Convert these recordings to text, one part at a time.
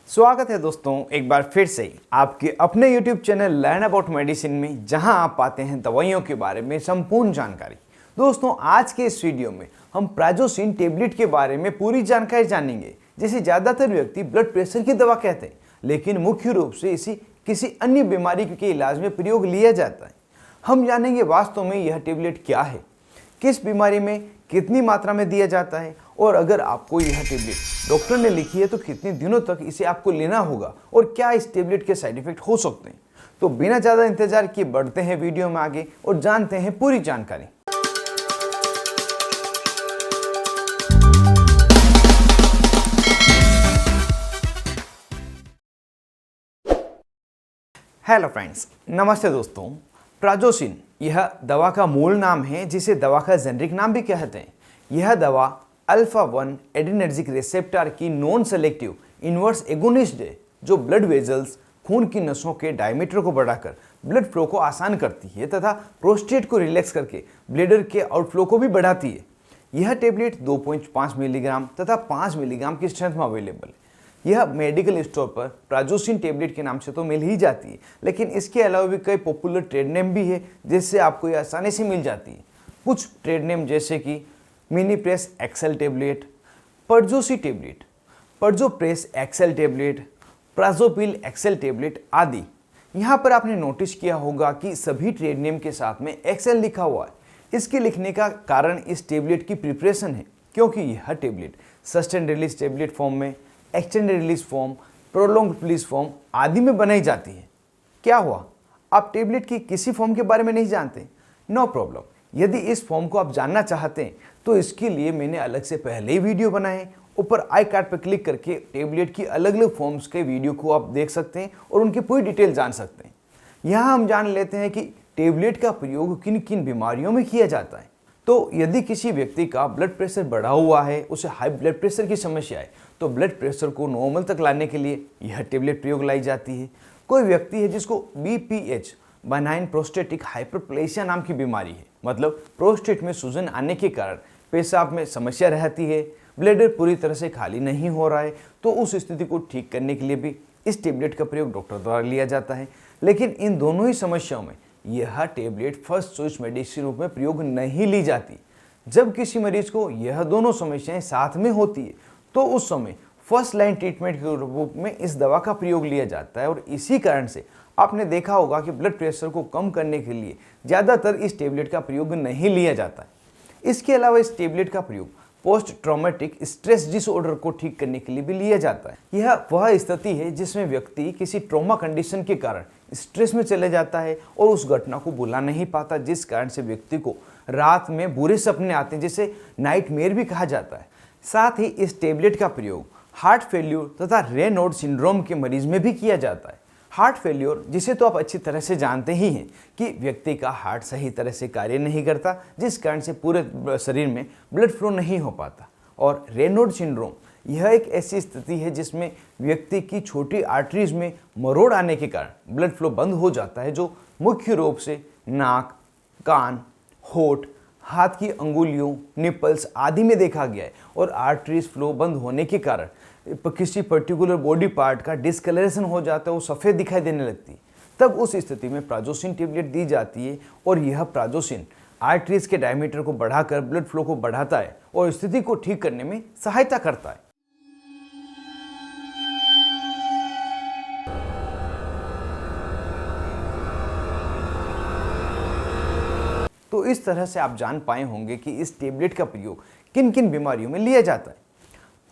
स्वागत है दोस्तों एक बार फिर से आपके अपने YouTube channel learn about medicine में, जहां आप पाते हैं दवाइयों के बारे में संपूर्ण जानकारी। दोस्तों आज के इस वीडियो में हम प्राजोसिन टेबलेट के बारे में पूरी जानकारी जानेंगे। जैसे ज़्यादातर व्यक्ति ब्लड प्रेशर की दवा कहते हैं, लेकिन मुख्य रूप से इसी किसी अन्य बीमारी के इलाज में प्रयोग लिया जाता है। हम जानेंगे वास्तव में यह टेबलेट क्या है, किस बीमारी में कितनी मात्रा में दिया जाता है, और अगर आपको यह टेबलेट डॉक्टर ने लिखी है तो कितने दिनों तक इसे आपको लेना होगा, और क्या इस टेबलेट के साइड इफेक्ट हो सकते हैं। तो बिना ज़्यादा इंतजार किए बढ़ते हैं वीडियो में आगे और जानते हैं पूरी जानकारी। हेलो फ्रेंड्स, नमस्ते दोस्तों। प्राजोसिन यह दवा का मूल नाम है, जिसे दवा का जेनरिक नाम भी कहते हैं। यह दवा अल्फा 1 एड्रेनर्जिक रिसेप्टर की नॉन सेलेक्टिव इन्वर्स एगोनिस्ट है, जो ब्लड वेजल्स खून की नसों के डायमीटर को बढ़ाकर ब्लड फ्लो को आसान करती है तथा प्रोस्टेट को रिलैक्स करके ब्लडर के आउटफ्लो को भी बढ़ाती है। यह टेबलेट 2.5 मिलीग्राम तथा 5 मिलीग्राम की स्ट्रेंथ में अवेलेबल है। यह मेडिकल स्टोर पर प्राजोसिन टेबलेट के नाम से तो मिल ही जाती है, लेकिन इसके अलावा भी कई पॉपुलर ट्रेड नेम भी है, जिससे आपको यह आसानी से मिल जाती है। कुछ ट्रेड नेम जैसे कि मिनीप्रेस एक्सेल टेबलेट, परजोसी tablet, Prazopress XL tablet, Prazopil XL tablet आदि। यहाँ पर आपने नोटिस किया होगा कि सभी ट्रेड नेम के साथ में एक्सेल लिखा हुआ है। इसके लिखने का कारण इस टेबलेट की प्रिपरेशन है, क्योंकि यह tablet sustain release tablet form में, extended release form, prolong release form आदि में बनाई जाती है। क्या हुआ, आप टेबलेट की किसी फॉर्म के बारे में नहीं जानते? No problem. यदि इस फॉर्म को आप जानना चाहते हैं तो इसके लिए मैंने अलग से पहले ही वीडियो बनाए हैं। ऊपर आई कार्ड पर क्लिक करके टेबलेट की अलग अलग फॉर्म्स के वीडियो को आप देख सकते हैं और उनकी पूरी डिटेल जान सकते हैं। यहाँ हम जान लेते हैं कि टेबलेट का प्रयोग किन किन बीमारियों में किया जाता है। तो यदि किसी व्यक्ति का ब्लड प्रेशर बढ़ा हुआ है, उसे हाई ब्लड प्रेशर की समस्या है, तो ब्लड प्रेशर को नॉर्मल तक लाने के लिए यह टेबलेट प्रयोग लाई जाती है। कोई व्यक्ति है जिसको BPH बनाइन प्रोस्टेटिक हाइपरप्लेसिया नाम की बीमारी है, मतलब प्रोस्टेट में सूजन आने के कारण पेशाब में समस्या रहती है, ब्लैडर पूरी तरह से खाली नहीं हो रहा है, तो उस स्थिति को ठीक करने के लिए भी इस टेबलेट का प्रयोग डॉक्टर द्वारा लिया जाता है। लेकिन इन दोनों ही समस्याओं में यह टेबलेट फर्स्ट चॉइस मेडिसिन रूप में प्रयोग नहीं ली जाती। जब किसी मरीज को यह दोनों समस्याएं साथ में होती है तो उस समय फर्स्ट लाइन ट्रीटमेंट के रूप में इस दवा का प्रयोग लिया जाता है, और इसी कारण से आपने देखा होगा कि ब्लड प्रेशर को कम करने के लिए ज़्यादातर इस टेबलेट का प्रयोग नहीं लिया जाता है। इसके अलावा इस टेबलेट का प्रयोग पोस्ट ट्रॉमेटिक स्ट्रेस डिसऑर्डर को ठीक करने के लिए भी लिया जाता है। यह वह स्थिति है जिसमें व्यक्ति किसी ट्रॉमा कंडीशन के कारण स्ट्रेस में चले जाता है और उस घटना को भुला नहीं पाता, जिस कारण से व्यक्ति को रात में बुरे सपने आते हैं, जिसे नाइटमेयर भी कहा जाता है। साथ ही इस टेबलेट का प्रयोग हार्ट फेल्यूर तथा रेनॉल्ड सिंड्रोम के मरीज में भी किया जाता है। हार्ट फेल्योर, जिसे तो आप अच्छी तरह से जानते ही हैं कि व्यक्ति का हार्ट सही तरह से कार्य नहीं करता, जिस कारण से पूरे शरीर में ब्लड फ्लो नहीं हो पाता। और रेनॉल्ड सिंड्रोम यह एक ऐसी स्थिति है जिसमें व्यक्ति की छोटी आर्टरीज में मरोड़ आने के कारण ब्लड फ्लो बंद हो जाता है, जो मुख्य रूप से नाक, कान, होठ, हाथ की अंगुलियों, निपल्स आदि में देखा गया है। और आर्टरीज फ्लो बंद होने के कारण किसी पर्टिकुलर बॉडी पार्ट का डिस्कलरेशन हो जाता है, वो सफ़ेद दिखाई देने लगती है। तब उस स्थिति में प्राजोसिन टेबलेट दी जाती है, और यह प्राजोसिन आर्टरीज के डायमीटर को बढ़ाकर ब्लड फ्लो को बढ़ाता है और स्थिति को ठीक करने में सहायता करता है। तो इस तरह से आप जान पाए होंगे कि इस टेबलेट का प्रयोग किन किन बीमारियों में लिया जाता है।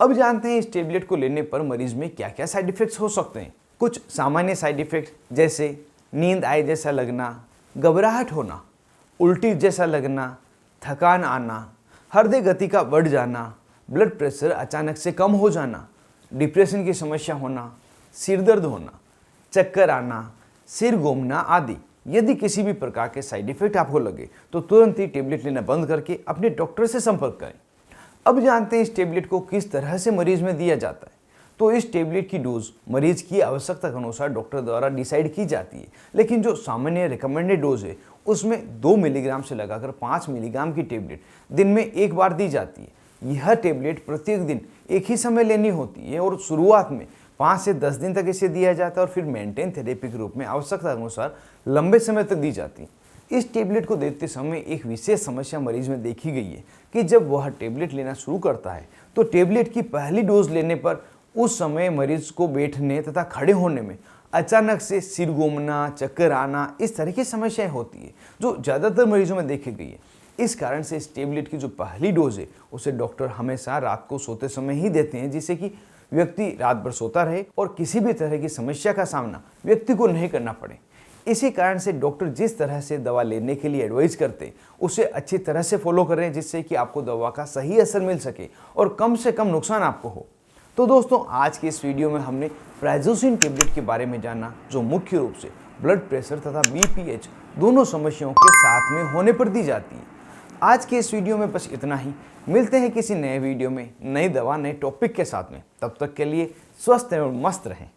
अब जानते हैं इस टेबलेट को लेने पर मरीज में क्या क्या साइड इफेक्ट्स हो सकते हैं। कुछ सामान्य साइड इफेक्ट जैसे नींद आए जैसा लगना, घबराहट होना, उल्टी जैसा लगना, थकान आना, हृदय गति का बढ़ जाना, ब्लड प्रेशर अचानक से कम हो जाना, डिप्रेशन की समस्या होना, सिर दर्द होना, चक्कर आना, सिर घूमना आदि। यदि किसी भी प्रकार के साइड इफेक्ट आपको लगे तो तुरंत ही टेबलेट लेना बंद करके अपने डॉक्टर से संपर्क करें। अब जानते हैं इस टेबलेट को किस तरह से मरीज में दिया जाता है। तो इस टेबलेट की डोज मरीज की आवश्यकता के अनुसार डॉक्टर द्वारा डिसाइड की जाती है, लेकिन जो सामान्य रिकमेंडेड डोज है उसमें 2 मिलीग्राम से लगाकर 5 मिलीग्राम की टेबलेट दिन में एक बार दी जाती है। यह टेबलेट प्रत्येक दिन एक ही समय लेनी होती है और शुरुआत में 5 से 10 दिन तक इसे दिया जाता है और फिर मेंटेन थेरेपी के रूप में आवश्यकता अनुसार लंबे समय तक दी जाती है। इस टेबलेट को देते समय एक विशेष समस्या मरीज में देखी गई है कि जब वह टेबलेट लेना शुरू करता है तो टेबलेट की पहली डोज लेने पर उस समय मरीज को बैठने तथा खड़े होने में अचानक से सिर घूमना, चक्कर आना, इस तरह की समस्याएं होती है जो ज़्यादातर मरीजों में देखी गई है। इस कारण से इस टेबलेट की जो पहली डोज है उसे डॉक्टर हमेशा रात को सोते समय ही देते हैं, जिससे कि व्यक्ति रात भर सोता रहे और किसी भी तरह की समस्या का सामना व्यक्ति को नहीं करना पड़े। इसी कारण से डॉक्टर जिस तरह से दवा लेने के लिए एडवाइस करते हैं उसे अच्छी तरह से फॉलो करें, जिससे कि आपको दवा का सही असर मिल सके और कम से कम नुकसान आपको हो। तो दोस्तों, आज के इस वीडियो में हमने प्राइजोसिन टेबलेट के बारे में जाना, जो मुख्य रूप से ब्लड प्रेशर तथा बीपीएच दोनों समस्याओं के साथ में होने पर दी जाती है। आज के इस वीडियो में बस इतना ही। मिलते हैं किसी नए वीडियो में, नई दवा, नए टॉपिक के साथ में। तब तक के लिए स्वस्थ एवं मस्त रहें।